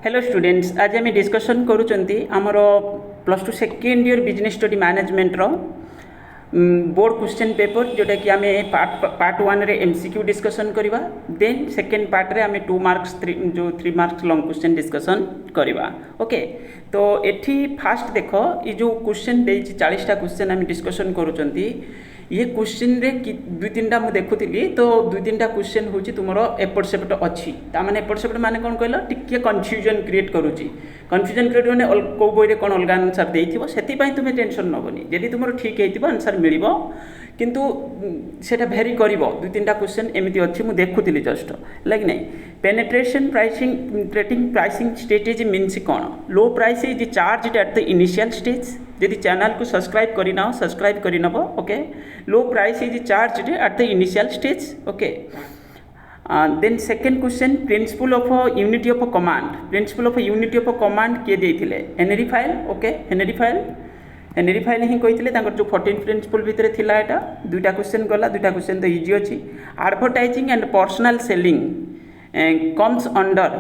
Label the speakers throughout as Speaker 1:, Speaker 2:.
Speaker 1: Hello students, आज आम discussion करुँच आमर +2 second year business study management board question paper जोटा कि आम पार्ट 1 रे MCQ डिस्कसन करवा। देन सेकेंड पार्ट रे आम 2 मार्क्स जो 3 मार्क्स लॉन्ग क्वेश्चन डिस्कसन करवा। ओके, तो एठी फास्ट देख ये जो क्वेश्चन दे 40टा क्वेश्चन आम डिस्कसन करुँच। ये क्वेश्चन रे दुई तीन टा देखुली तो दुई तीन टा क्वेश्चन हूँ तुम एपट सेपट अच्छी ताने एपट सेपट माने कौन कहल टिके कन्फ्यूजन क्रिएट करुँची। कन्फ्यूजन क्रिएट मैंने कौ बही कौन अलग आंसर देथिबो सेतिपाई तुम टेंशन नबनी। जदि तुम ठीक है आंसर मिल किंतु सेटा भेरी करिवो। दुई तीन टा क्वेश्चन एमती अच्छी मुझे देखुली जस्ट लगे नहीं। पेनेट्रेशन प्राइसिंग स्ट्रेटेजी मीन्स कौन? Low price is charge at the initial stage. यदि चैनल को सब्सक्राइब करना सब्सक्राइब करनब। Okay, low price is charge at the initial stage. Okay, then second question principle of unity of command. Principle of unity of command किए देते? Henri Fayol. Okay, Henri Fayol ही कहते जो 14 principal भितर थिला एटा। दुईटा क्वेश्चन गला, दुईटा क्वेश्चन तो इजी अच्छी। Advertising and personal selling comes under,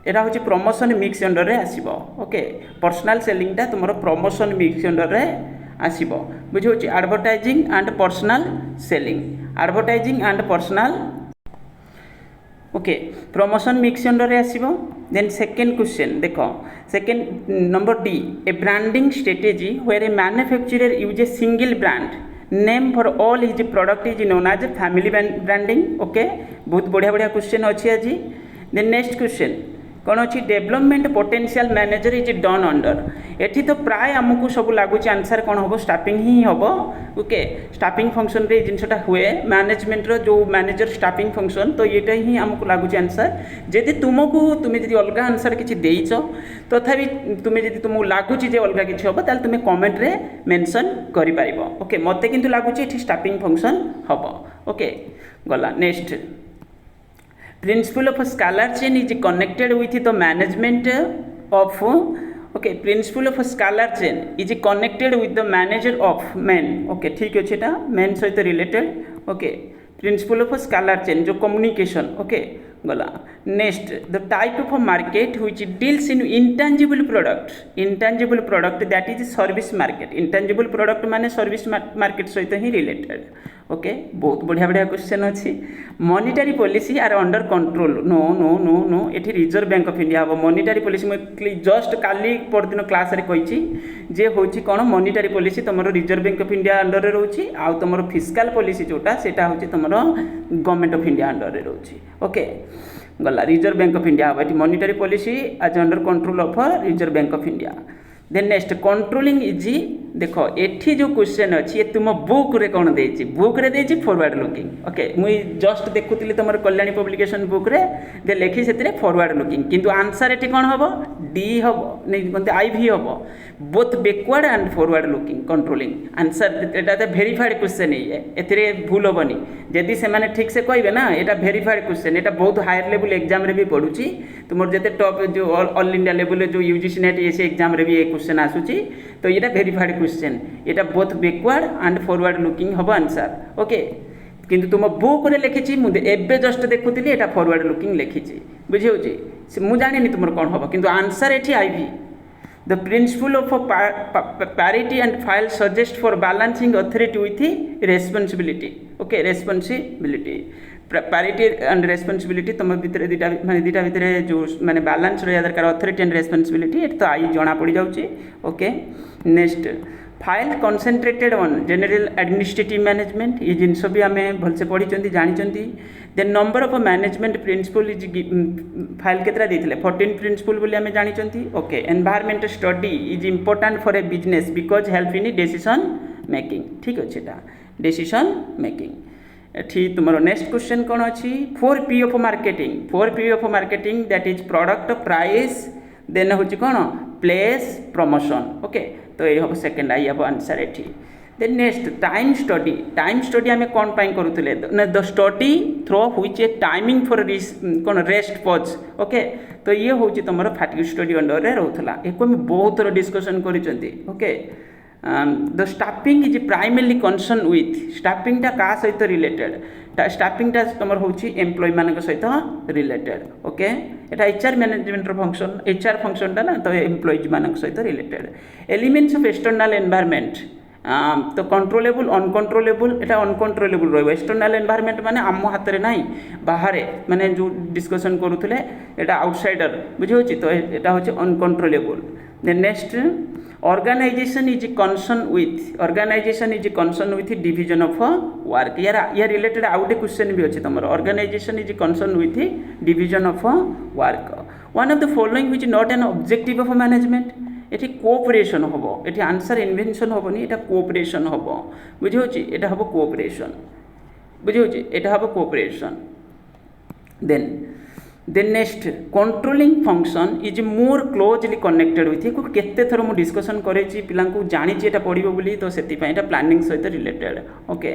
Speaker 1: era हूँ प्रमोशन मिक्स अंडर रे आसीबो। ओके, पर्सनल सेलिंगटा तुम प्रमोशन मिक्स अंडर रे आसीबो। बुझे advertising and personal selling, advertising and personal okay promotion mix under रे आसीबो। देन सेकेंड क्वेश्चन देख, second number D, a branding strategy where a manufacturer use a single brand name for all his product is known as family branding. Okay, बहुत बढ़िया बढ़िया question अच्छी आज। Then next question कौन अच्छी? Development potential manager is done under. एठी तो प्राय आमको सब लगुच आंसर कौन हम? स्टाफिंग ही हम। ओके, स्टाफिंग फंक्शन रे जिनटा हुए मैनेजमेंट रो जो मैनेजर स्टाफिंग फंक्शन, तो ये ही आमको लगुच आंसर। जदि तुमको तुम जब अलग आंसर किसी देच तथापि तुम जब तुमको लगुच अलग किसी हम ताल तुम कमेंट रे मेंशन कर पार। ओके, मत किंतु लगुच ये स्टाफिंग फंक्शन हम। ओके, गला next principle of scalar chain is connected with the management of. Okay, principle of scalar chain is connected with the manager of main. Okay, ठीक अच्छे मेन सहित related. Okay, principle of scalar chain जो communication. Okay, गला next the type of market which deals in intangible product that is service market. Intangible product माने service market सहित ही related. Okay, बहुत बढ़िया बढ़िया क्वेश्चन अच्छी। Monetary policy are under control. No no no no, ये Reserve Bank of India हम। Monetary policy मुझे just काली परदिन क्लास रे कही जे हूँ कौन मॉनिटरी पॉलिसी तुम Reserve Bank of India under रोचे, आउ तुम फिस्काल पॉलिसी जोटा सेटा हूँ तुम गवर्नमेंट ऑफ इंडिया अंडर रोचे। ओके, गला रिजर्व बैंक ऑफ इंडिया हम। Monetary policy is under control of Reserve Bank of India. Then next controlling इजी। देख एठी जो क्वेश्चन अच्छी ये तुम बुक रे कौन देछि? बुक रे देछि फॉरवर्ड लुकिंग। ओके, मुई जस्ट देखुली तुम कल्याणी पब्लिकेशन बुक रे दे लिखी से फॉरवर्ड लुकिंग, किंतु आंसर एठी कौन हम? डी हम, नहीं कहते IV हम। Both backward and forward looking controlling answer एटा तो भेरीफाइड क्वेश्चन है, एथिरे भूल हेनी। जदि से माने ठीक से कहबे ना एटा भेरीफाइड क्वेश्चन, एटा बहुत हायर लेवल एग्जाम रे भी पढ़ुची। तुम जते टॉप जो ऑल इंडिया लेवल जो UGC नेट एसी एग्जाम रे भी ये क्वेश्चन आसुची, तो ये भेरीफाइड क्वेश्चन, ये both backward and forward looking हम आंसर। ओके, किंतु तुम बुक रे लिखी मुझे जस्ट देखुली एटा फॉरवर्ड लुकिंग लिखी। बुझे मुझे जानी तुम कौन हम, किंतु आंसर एठी IV। The principle of parity and file suggest for balancing authority with responsibility. Okay, responsibility parity and responsibility तुम भितर दुटा माने दुटा भितर जो माने बैलेंस रहा दरकार अथॉरिटी एंड रेस्पॉन्सिबिलिटी, ये तो आई जना पड़ जाऊँगी। Okay, next Fayol concentrated on general administrative management, ये जिनस भी आम भलसे पढ़ी जानी। Then number of management principle is Fayol केतरा देते? 14 प्रिंसिपल बोली आम जानी। Okay, environment study is important for a business because help in decision making. ठीक अच्छे, डिसीजन मेकिंग। एठी तुम नेक्स्ट क्वेश्चन कौन अच्छी? 4P of marketing. 4P of marketing that is product, price, then हूँ कौन? Place, promotion. ओके, तो ये हम सेकेंड आई हम आंसर एठी। Then next time study. Time study आम कौन करुले? The study through which a timing for कौन रेस्ट पॉज। ओके, तो ये हूँ तुम फैटिग स्टडी अंडर रे रोला। एक बहुत थोड़ा डिस्कसन करिसेंती। Okay, the staffing is primarily concern with, स्टाफिंगटा क्या सहित रिलेटेड? स्टाफिंगटा तुम हूँ एम्प्लॉय मान सहित रिलेटेड ओके एटा एचआर मैनेजमेंट फंक्शन एचआर फंक्शनटा ना तो एम्प्लॉइज मान सहित related elements of external environment तो कंट्रोलेबल अनकंट्रोलेबल एटा अनकंट्रोलेबल रही एक्सटर्नल एनवायरनमेंट माने आम हाथ में ना बाहर माने जो डिस्कसन करूले एटा आउटसाइडर बुझे तो एटा हूँ uncontrollable then next organization is concern with division of work यार रिलेटेड आउ गोटे क्वेश्चन भी अच्छे तुम organization is concern with division of work one of the following which not an objective of management ये कोऑपरेशन हम ये आंसर इन्वेंशन हेनी ये कोऑपरेशन हम बुझे ये हम कोऑपरेशन बुझे ये हम cooperation then next controlling function is more closely connected with केते थर मु डिस्कसन करे पिला जानी पढ़ो बोली तो से प्लानिंग सहित related okay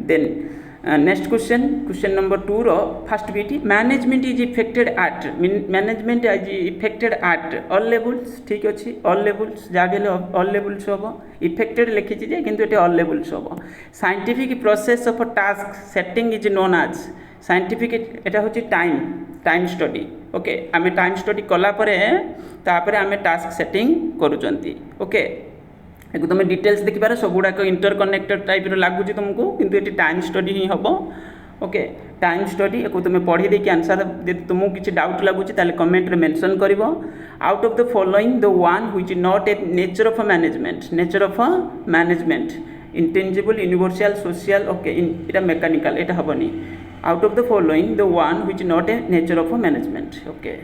Speaker 1: then next question number 2 रो फर्स्ट बीटी management is affected at management is affected at all levels ठीक अच्छे ऑल लेवल्स जहाँ ऑल लेवल्स हम इफेक्टेड लिखी किंतु ये ऑल लेवल्स हम scientific process of task setting is known as scientific एटा हूँ टाइम स्टडी ओके आम टाइम स्टडी कलापर आम टास्क सेटिंग करुँच ओके एक तुम डिटेल्स देखिपार सब गुड़ाक इंटरकनेक्टेड टाइप लगुच तुमको किंतु ये टाइम स्टडी ही हम ओके टाइम स्टडी एक तुम पढ़ी देखिए आंसर तुमको किसी डाउट लगुच कमेंट मेंशन कर out of the following the one which not a nature of management intangible universal social okay इटा मेकानिकल एटा हेनी out of the following the one which not a nature of management okay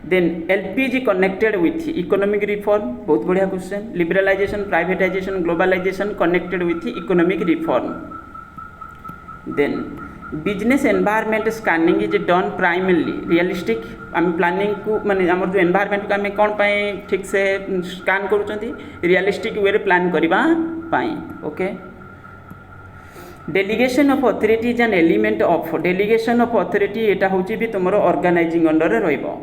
Speaker 1: then LPG connected with economic reform बहुत बढ़िया question liberalisation privatisation globalisation connected with economic reform then business environment scanning is done primarily realistic आम planning को माने आम जो environment को आम कौन पाई ठीक से स्कैन करूँ रियलिस्टिक वे प्लान करने okay delegation of authority is an element of delegation of authority यहाँ हूँ भी तुम ऑर्गेनाइजिंग अंडर रो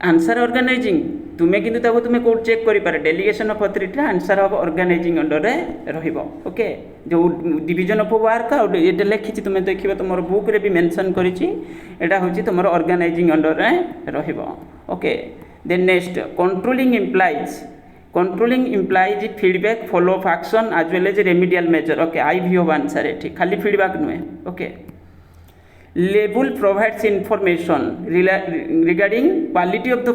Speaker 1: आंसर ऑर्गेनाइजिंग तुम्हें किंतु ताको तुम्हें कोड चेक करि पारे delegation of authority answer of organising under रे रहिबो ओके जो डिवीजन ऑफ वर्क और ये लिखी तुम्हें देखिबो तुम बुक रे भी मेंशन करिछि एटा होछि तुम ऑर्गेनाइजिंग अंडर रे रहिबो okay then next controlling implies feedback follow of action as well as remedial measure okay आई भी होबो आंसर एठी खाली फीडबैक नुहे okay label provides information regarding quality of the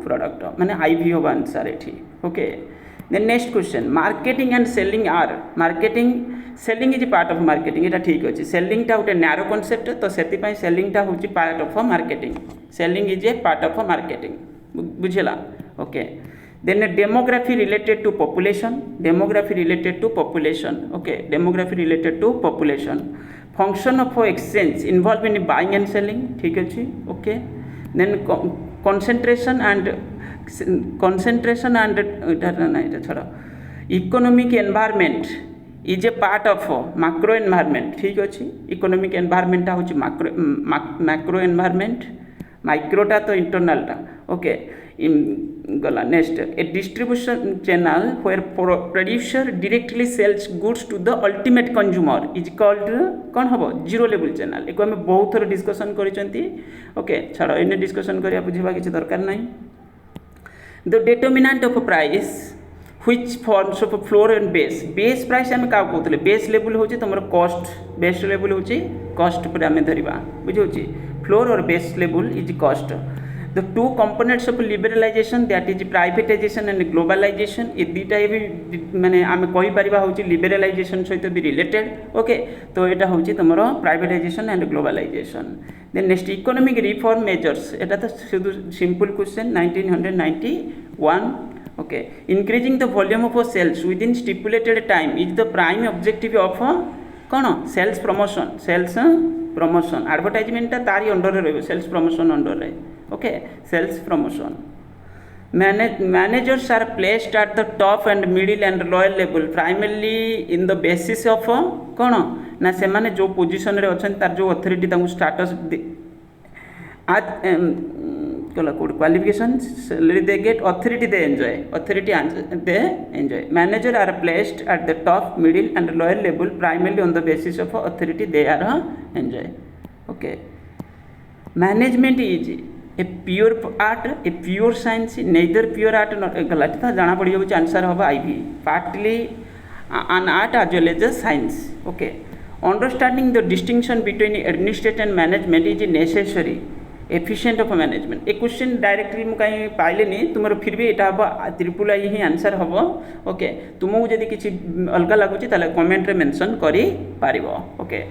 Speaker 1: product माने आई भी होबो आंसर एठी okay then next question marketing and selling or selling is part of marketing एटा ठीक अछि सेलिंग टा उटे नैरो कांसेप्ट तो सेति पई सेलिंग टा होछि part of marketing selling is a part of marketing बुझिला okay then demography related to population okay demography related to population function of exchange involved in buying and selling ठीक अछि okay then concentration and छोड़ा economic environment is a part of macro environment ठीक अछि economic environment टा होछि macro environment माइक्रोटा तो इंटरनलटा ओके गला next a distribution channel where producer directly sells goods to the ultimate consumer is called कौन हम जीरो लेवल चैनल एक आम बहुत थर डिस्कसन करिसेंती ओके छाड़ एने डिस्कसन करिया बुझिबा किछि दरकार नै the determinant of price which forms of floor and base price आम क्या कहते बेस लेवल होची तुम कॉस्ट बेस लेवल होची कॉस्ट पर आम धरिबा बुझी फ्लोर और base level is cost the two components of liberalisation that is privatisation and globalisation ये दुईटा भी माने आम कहि परिबा होची लिबरलाइजेशन सहित भी रिलेटेड ओके तो यहाँ हूँ तुम privatisation and globalisation then next economic reform measures एटा तो शुद्ध simple question 1991 okay increasing the volume of sales within stipulated time is the prime objective of कौन सेल्स प्रमोशन एडवर्टाइजमेंट तारी अंडर रे सेल्स प्रमोशन अंडर रे okay sales promotion managers are placed at the top and middle and lower level primarily in the basis of कौन ना से माने जो position रे अछन तार जो अथॉरिटी तांको स्टेटस कला code qualification salary they get authority they enjoy authority they enjoy manager are placed at the top middle and lower level primarily on the basis of authority they are enjoy okay management is a pure art a pure science neither pure art गला जाना पड़ जाऊँ answer हम आईवी partly an art as well as a science okay understanding the distinction between administration and management is necessary efficient of management A question directly मु कहीं पाइलेनी तुम फिर भी यहाँ हम ट्रिपल आई ही आंसर हम ओके तुमको जब किसी अलग लगुच कमेंट रे मेंशन करि पारिबो ओके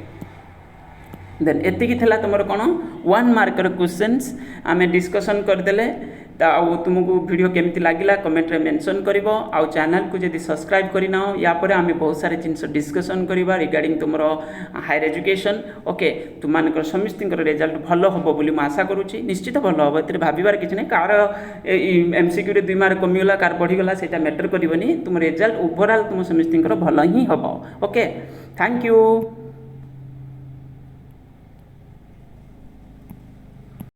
Speaker 1: देन एतिकी थिला तुमर कोन 1 मार्कर क्वेश्चंस आमे डिस्कशन करदेले तुमको वीडियो केमती लगिला कमेंट रे मेंशन करिवो आउ चैनल को जदि सब्सक्राइब करिना या पर आमे बहुत सारे जिनस डिस्कशन करिवा रिगार्डिंग तुमर हायर एजुकेशन ओके तुमानकर समिस्तिंकर रिजल्ट भलो हबो बोली म आशा करूची निश्चित भलो हबो एतरे भाबिबार किछ नै कार एमसीक्यू रे 2 मार्क कमी गला कार बढ़ी गला सेटा मैटर करिवनी तुम रिजल्ट ओवरऑल तुम समिस्तिंकर भलो ही हबो ओके थैंक यू।